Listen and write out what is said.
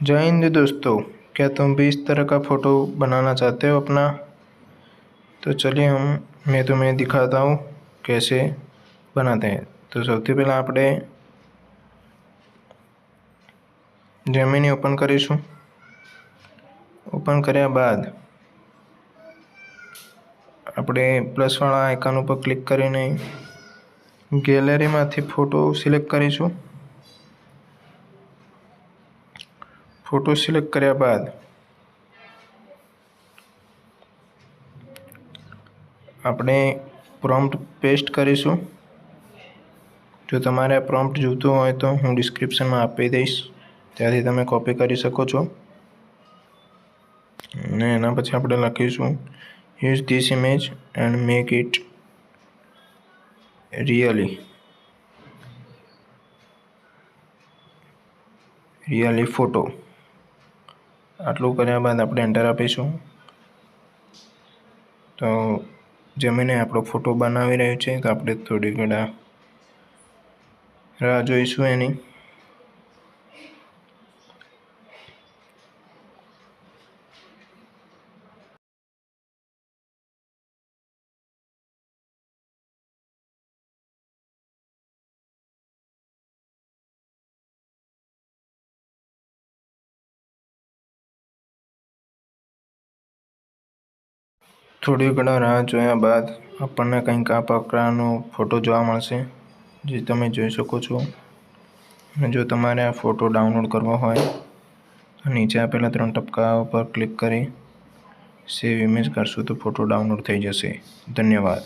जय हिंद दोस्तों, क्या तुम भी इस तरह का फ़ोटो बनाना चाहते हो अपना? तो चलिए मैं तुम्हें दिखाता हूँ कैसे बनाते हैं। तो સૌથી પહેલાં આપણે જેમિની ઓપન કરીશું। ઓપન કર્યા બાદ આપણે પ્લસવાળા આઇકન ઉપર ક્લિક કરીને ગેલેરીમાંથી ફોટો સિલેક્ટ કરીશું। ફોટો સિલેક્ટ કર્યા બાદ આપણે પ્રોમ્પ્ટ પેસ્ટ કરીશું। જો તમારે આ પ્રોમ્પ્ટ જોઈતું હોય તો હું ડિસ્ક્રિપ્શનમાં આપી દઈશ, ત્યાંથી તમે કોપી કરી શકો છો। અને એના પછી આપણે લખીશું use this image and make it really photo. આટલું કર્યા બાદ આપણે એન્ટર આપીશું। તો જેમિની આપણો ફોટો બનાવી રહ્યું છે, તો આપણે થોડી ઘણા રાહ જોઈશું એની। થોડી ઘણા રાહ જોયા બાદ આપણને કંઈક આ પ્રકારનો ફોટો જોવા મળશે, જે તમે જોઈ શકો છો। અને જો તમારે આ ફોટો ડાઉનલોડ કરવો હોય તો નીચે આપેલા 3 ટપકા ઉપર ક્લિક કરી સેવ ઇમેજ કરશો તો ફોટો ડાઉનલોડ થઈ જશે। ધન્યવાદ।